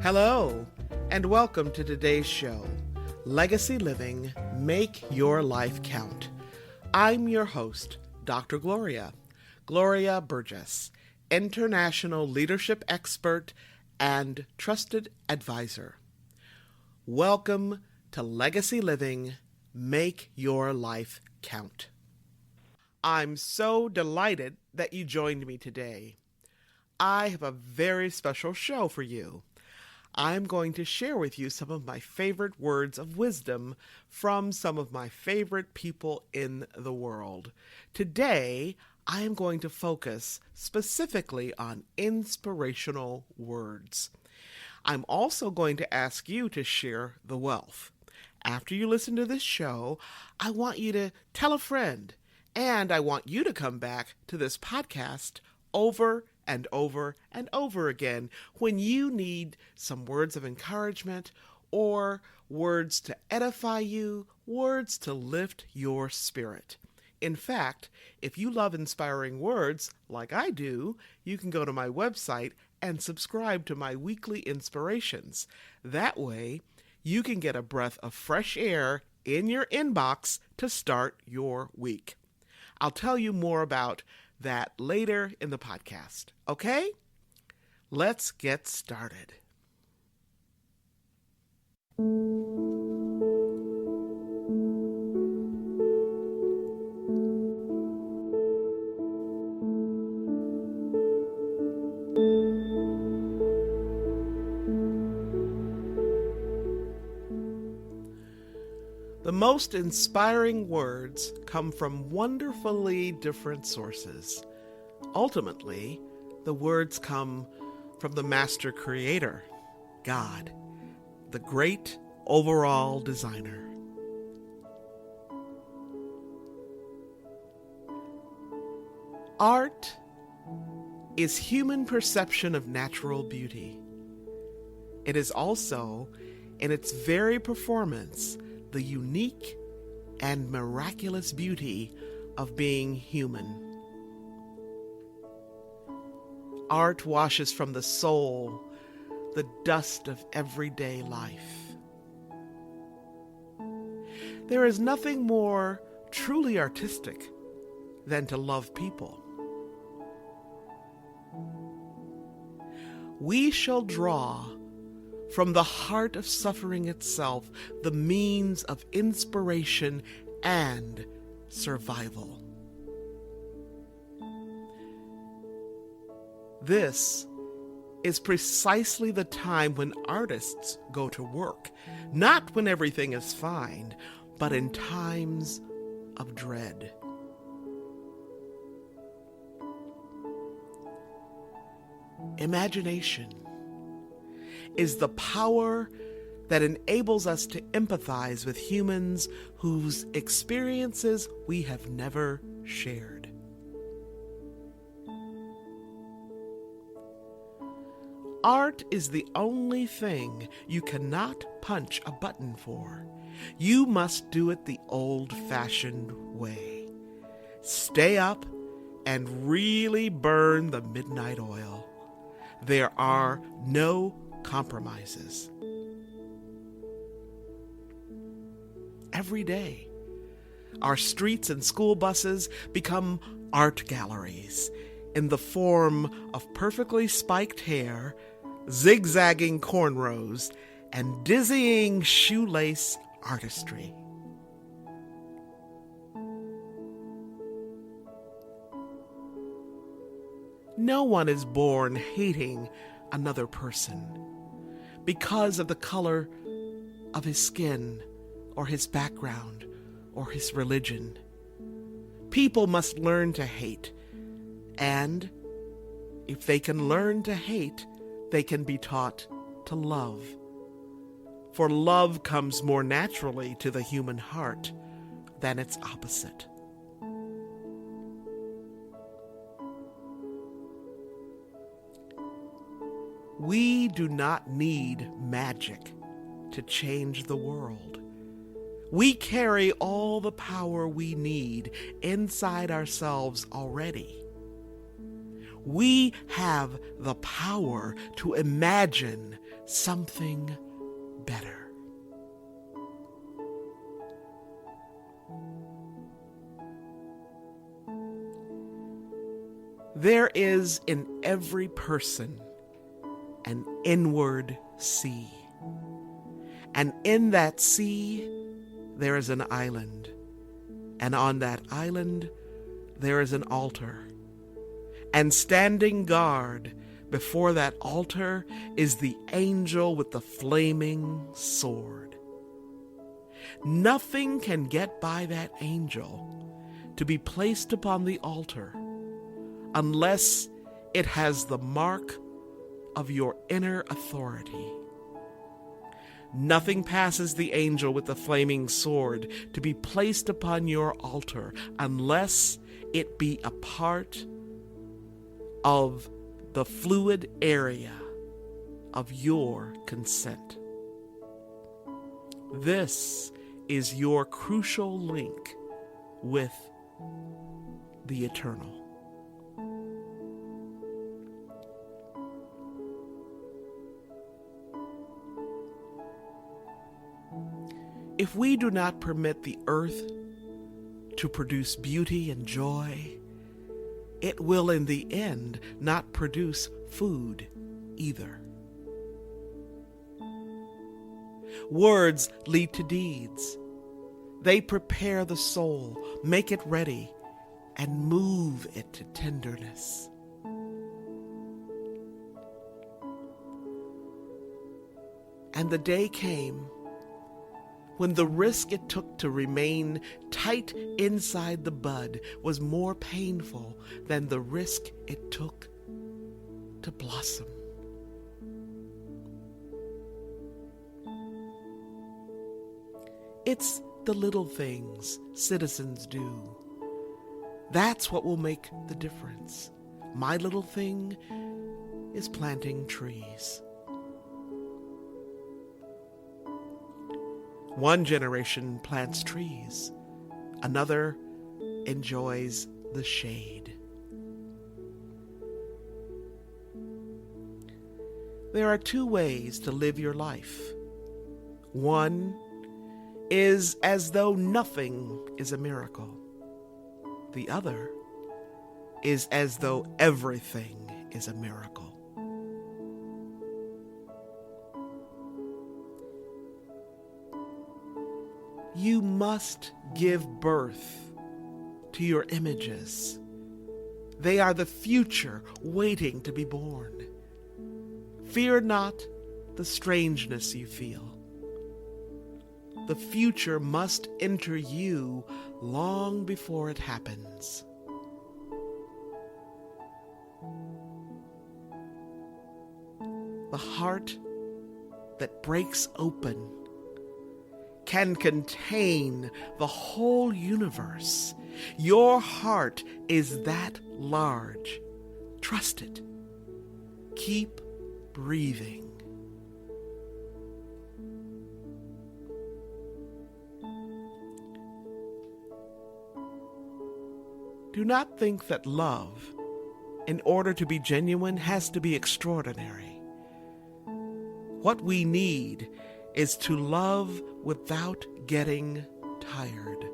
Hello, and welcome to today's show, Legacy Living, Make Your Life Count. I'm your host, Dr. Gloria Burgess, international leadership expert and trusted advisor. Welcome to Legacy Living, Make Your Life Count. I'm so delighted that you joined me today. I have a very special show for you. I'm going to share with you some of my favorite words of wisdom from some of my favorite people in the world. Today, I am going to focus specifically on inspirational words. I'm also going to ask you to share the wealth. After you listen to this show, I want you to tell a friend, and I want you to come back to this podcast over and over and over again when you need some words of encouragement or words to edify you, words to lift your spirit. In fact, if you love inspiring words like I do, you can go to my website and subscribe to my weekly inspirations. That way, you can get a breath of fresh air in your inbox to start your week. I'll tell you more about that later in the podcast. Okay? Let's get started. The most inspiring words come from wonderfully different sources. Ultimately, the words come from the master creator, God, the great overall designer. Art is human perception of natural beauty. It is also, in its very performance, the unique and miraculous beauty of being human. Art washes from the soul the dust of everyday life. There is nothing more truly artistic than to love people. We shall draw from the heart of suffering itself the means of inspiration and survival. This is precisely the time when artists go to work, not when everything is fine, but in times of dread. Imagination is the power that enables us to empathize with humans whose experiences we have never shared. Art is the only thing you cannot punch a button for. You must do it the old-fashioned way. Stay up and really burn the midnight oil. There are no compromises. Every day, our streets and school buses become art galleries in the form of perfectly spiked hair, zigzagging cornrows, and dizzying shoelace artistry. No one is born hating another person because of the color of his skin or his background or his religion. People must learn to hate, and if they can learn to hate, they can be taught to love. For love comes more naturally to the human heart than its opposite. We do not need magic to change the world. We carry all the power we need inside ourselves already. We have the power to imagine something better. There is in every person an inward sea. And in that sea, there is an island. And on that island, there is an altar. And standing guard before that altar is the angel with the flaming sword. Nothing can get by that angel to be placed upon the altar unless it has the mark of your inner authority. Nothing passes the angel with the flaming sword to be placed upon your altar unless it be a part of the fluid area of your consent. This is your crucial link with the eternal. If we do not permit the earth to produce beauty and joy, it will in the end not produce food either. Words lead to deeds. They prepare the soul, make it ready, and move it to tenderness. And the day came when the risk it took to remain tight inside the bud was more painful than the risk it took to blossom. It's the little things citizens do. That's what will make the difference. My little thing is planting trees. One generation plants trees, another enjoys the shade. There are two ways to live your life. One is as though nothing is a miracle. The other is as though everything is a miracle. You must give birth to your images. They are the future waiting to be born. Fear not the strangeness you feel. The future must enter you long before it happens. The heart that breaks open can contain the whole universe. Your heart is that large. Trust it. Keep breathing. Do not think that love, in order to be genuine, has to be extraordinary. What we need is to love without getting tired.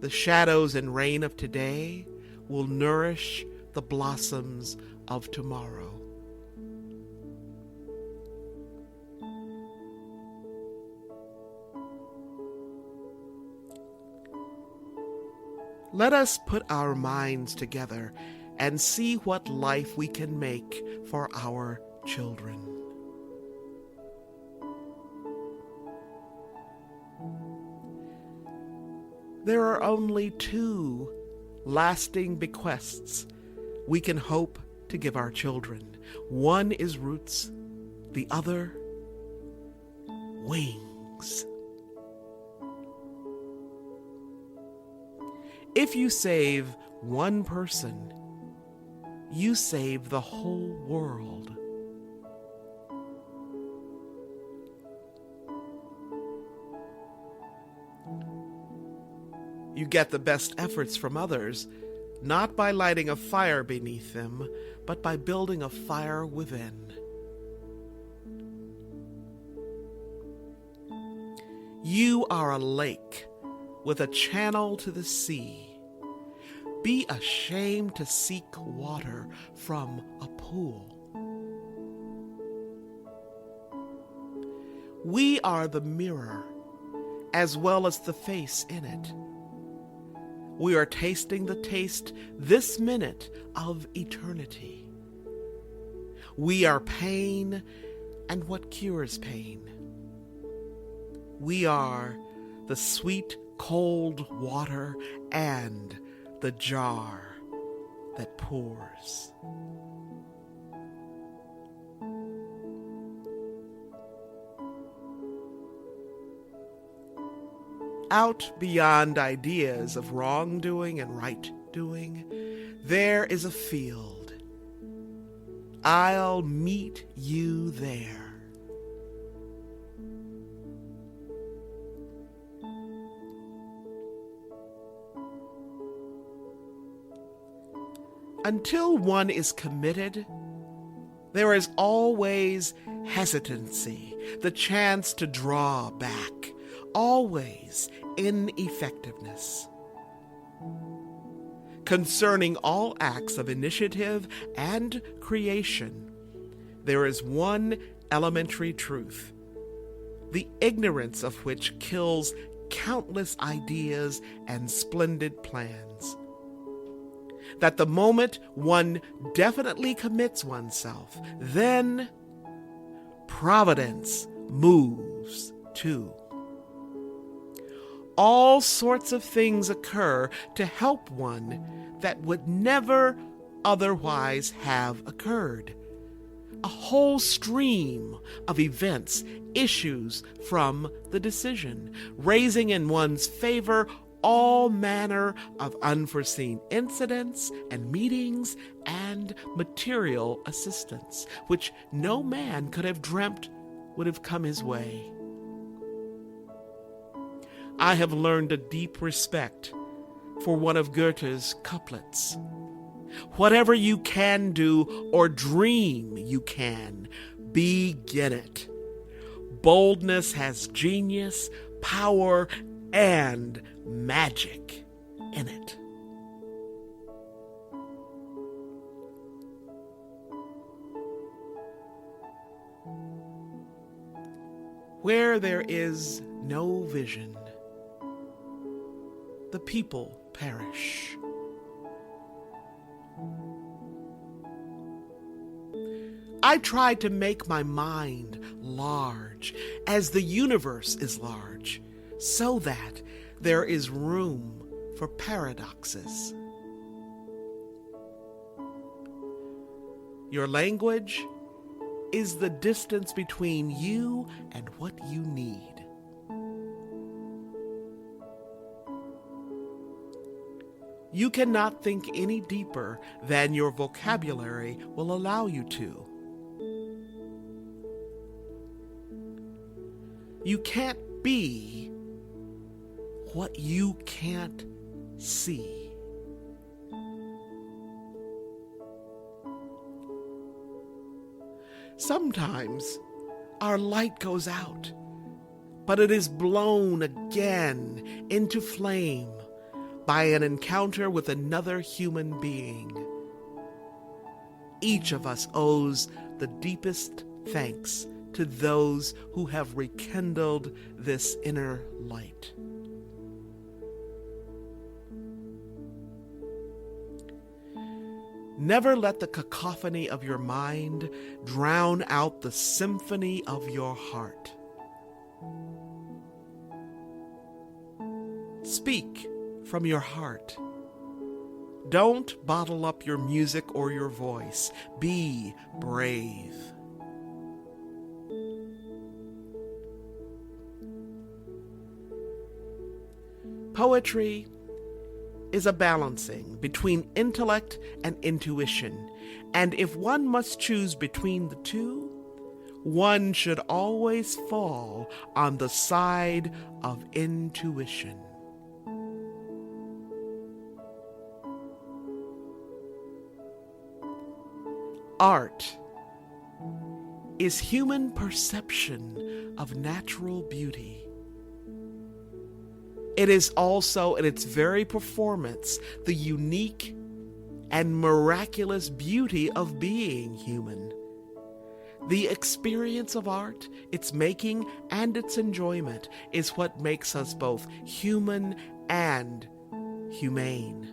The shadows and rain of today will nourish the blossoms of tomorrow. Let us put our minds together and see what life we can make for our children. There are only two lasting bequests we can hope to give our children. One is roots, the other wings. If you save one person, you save the whole world. You get the best efforts from others, not by lighting a fire beneath them, but by building a fire within. You are a lake with a channel to the sea. Be ashamed to seek water from a pool. We are the mirror, as well as the face in it. We are tasting the taste this minute of eternity. We are pain and what cures pain. We are the sweet, cold water and the jar that pours. Out beyond ideas of wrongdoing and right doing, there is a field. I'll meet you there. Until one is committed, there is always hesitancy, the chance to draw back, always ineffectiveness. Concerning all acts of initiative and creation, there is one elementary truth, the ignorance of which kills countless ideas and splendid plans. That the moment one definitely commits oneself, then Providence moves too. All sorts of things occur to help one that would never otherwise have occurred. A whole stream of events issues from the decision, raising in one's favor all manner of unforeseen incidents and meetings and material assistance, which no man could have dreamt would have come his way. I have learned a deep respect for one of Goethe's couplets. Whatever you can do or dream you can, begin it. Boldness has genius, power, and magic in it. Where there is no vision, the people perish. I tried to make my mind large, as the universe is large, so that there is room for paradoxes. Your language is the distance between you and what you need. You cannot think any deeper than your vocabulary will allow you to. You can't be what you can't see. Sometimes our light goes out, but it is blown again into flame by an encounter with another human being. Each of us owes the deepest thanks to those who have rekindled this inner light. Never let the cacophony of your mind drown out the symphony of your heart. Speak from your heart. Don't bottle up your music or your voice. Be brave. Poetry is a balancing between intellect and intuition, and if one must choose between the two, one should always fall on the side of intuition. Art is human perception of natural beauty. It is also, in its very performance, the unique and miraculous beauty of being human. The experience of art, its making and its enjoyment, is what makes us both human and humane.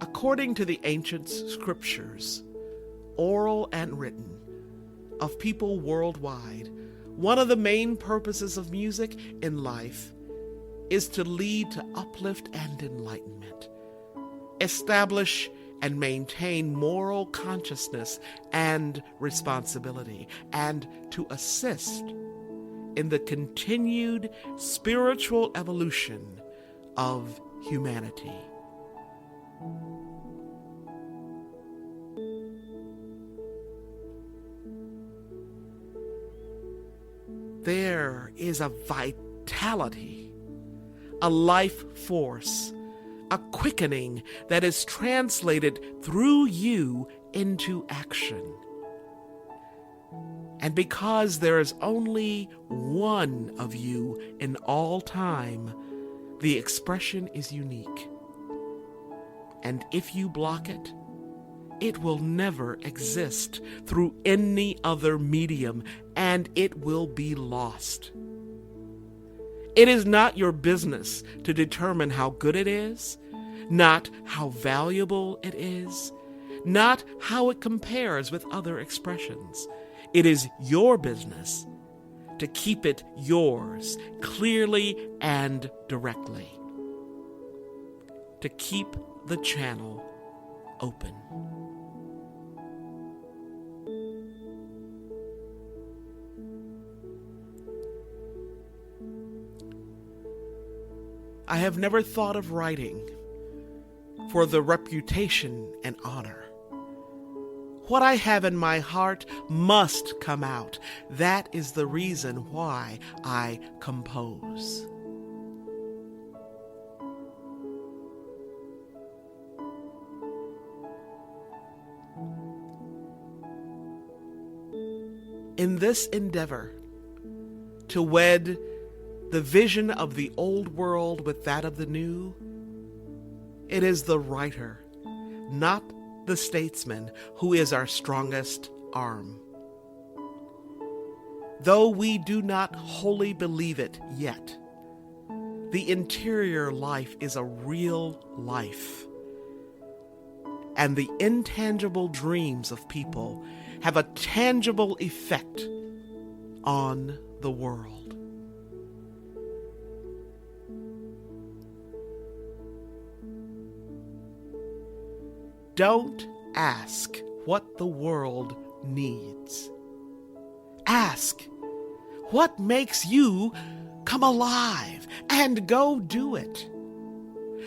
According to the ancient scriptures, oral and written, of people worldwide, one of the main purposes of music in life is to lead to uplift and enlightenment, establish and maintain moral consciousness and responsibility, and to assist in the continued spiritual evolution of humanity. There is a vitality, a life force, a quickening that is translated through you into action. And because there is only one of you in all time, the expression is unique. And if you block it, it will never exist through any other medium, and it will be lost. It is not your business to determine how good it is, not how valuable it is, not how it compares with other expressions. It is your business to keep it yours, clearly and directly. To keep the channel open. I have never thought of writing for the reputation and honor. What I have in my heart must come out. That is the reason why I compose. In this endeavor to wed the vision of the old world with that of the new, it is the writer, not the statesman, who is our strongest arm. Though we do not wholly believe it yet, the interior life is a real life, and the intangible dreams of people have a tangible effect on the world. Don't ask what the world needs. Ask what makes you come alive, and go do it.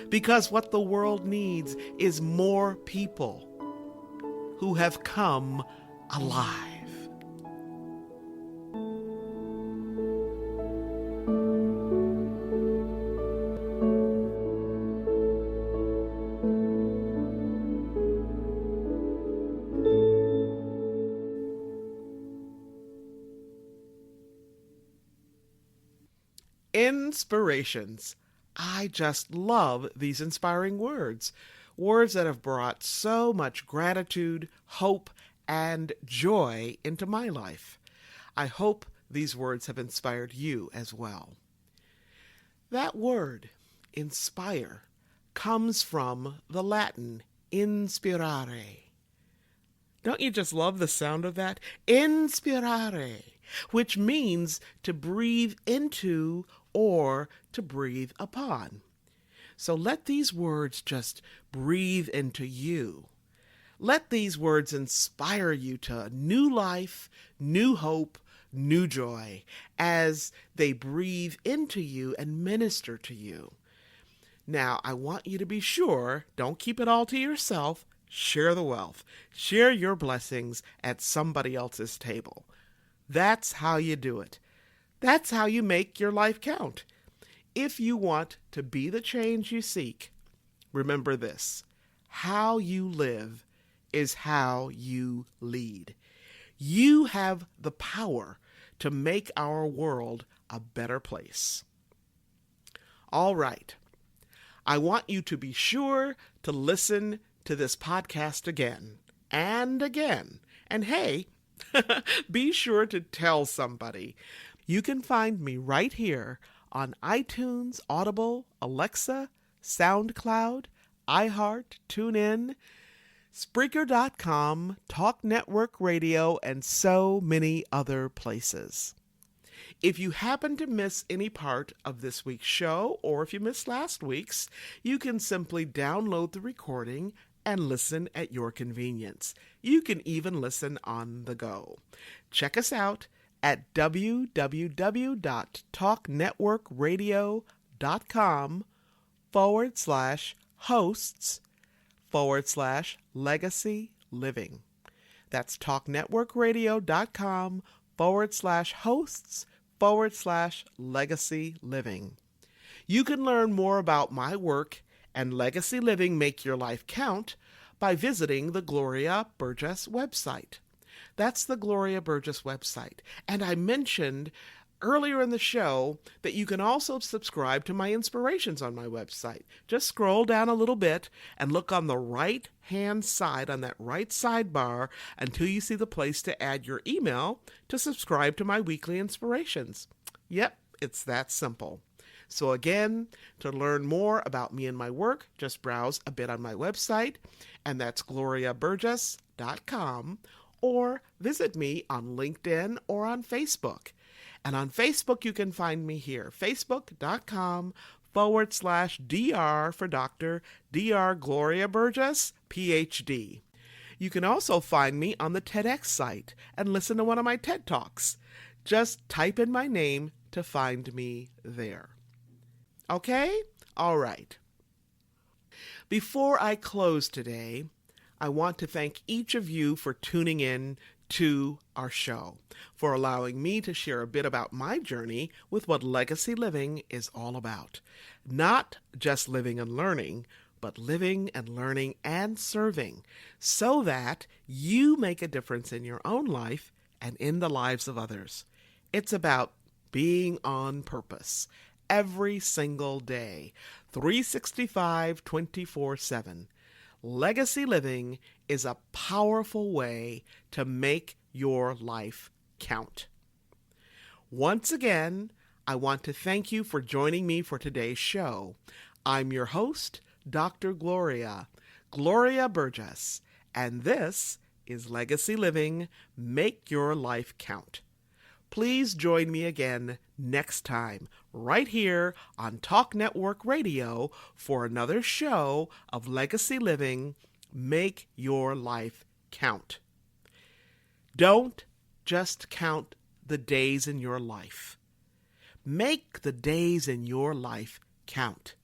Because what the world needs is more people who have come alive. Inspirations. I just love these inspiring words. Words that have brought so much gratitude, hope, and joy into my life. I hope these words have inspired you as well. That word, inspire, comes from the Latin inspirare. Don't you just love the sound of that? Inspirare, which means to breathe into or to breathe upon. So let these words just breathe into you. Let these words inspire you to new life, new hope, new joy, as they breathe into you and minister to you. Now, I want you to be sure, don't keep it all to yourself. Share the wealth. Share your blessings at somebody else's table. That's how you do it. That's how you make your life count. If you want to be the change you seek, remember this: how you live is how you lead. You have the power to make our world a better place. All right. I want you to be sure to listen to this podcast again and again. And hey, be sure to tell somebody. You can find me right here on iTunes, Audible, Alexa, SoundCloud, iHeart, TuneIn, Spreaker.com, Talk Network Radio, and so many other places. If you happen to miss any part of this week's show, or if you missed last week's, you can simply download the recording and listen at your convenience. You can even listen on the go. Check us out at www.talknetworkradio.com/hosts/legacy living. That's talknetworkradio.com/hosts/legacy living. You can learn more about my work and Legacy Living Make Your Life Count by visiting the Gloria Burgess website. That's the Gloria Burgess website. And I mentioned earlier in the show that you can also subscribe to my inspirations on my website. Just scroll down a little bit and look on the right-hand side, on that right sidebar, until you see the place to add your email to subscribe to my weekly inspirations. Yep, it's that simple. So again, to learn more about me and my work, just browse a bit on my website, and that's gloriaburgess.com, or visit me on LinkedIn or on Facebook. And on Facebook, you can find me here, facebook.com/DR for Dr. Dr. Gloria Burgess, PhD. You can also find me on the TEDx site and listen to one of my TED Talks. Just type in my name to find me there. Okay? All right. Before I close today, I want to thank each of you for tuning in to our show, for allowing me to share a bit about my journey with what legacy living is all about. Not just living and learning, but living and learning and serving, so that you make a difference in your own life and in the lives of others. It's about being on purpose every single day, 365, 24/7. Legacy living is a powerful way to make your life count. Once again, I want to thank you for joining me for today's show. I'm your host, Dr. Gloria Burgess, and this is Legacy Living, Make Your Life Count. Please join me again next time, right here on Talk Network Radio for another show of Legacy Living, Make Your Life Count. Don't just count the days in your life. Make the days in your life count.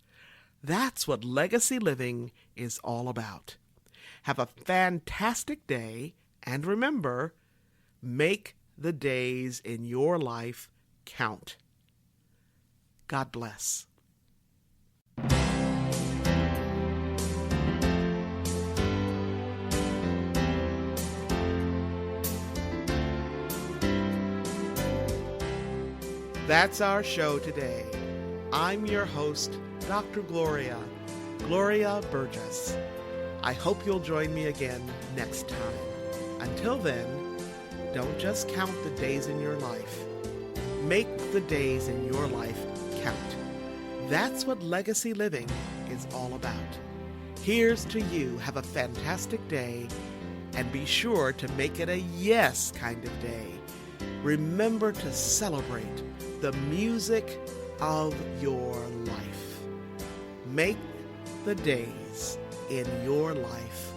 That's what legacy living is all about. Have a fantastic day, and remember, make the days in your life count. God bless. That's our show today. I'm your host, Dr. Gloria Burgess. I hope you'll join me again next time. Until then, don't just count the days in your life. Make the days in your life count. That's what legacy living is all about. Here's to you. Have a fantastic day, and be sure to make it a yes kind of day. Remember to celebrate the music of your life. Make the days in your life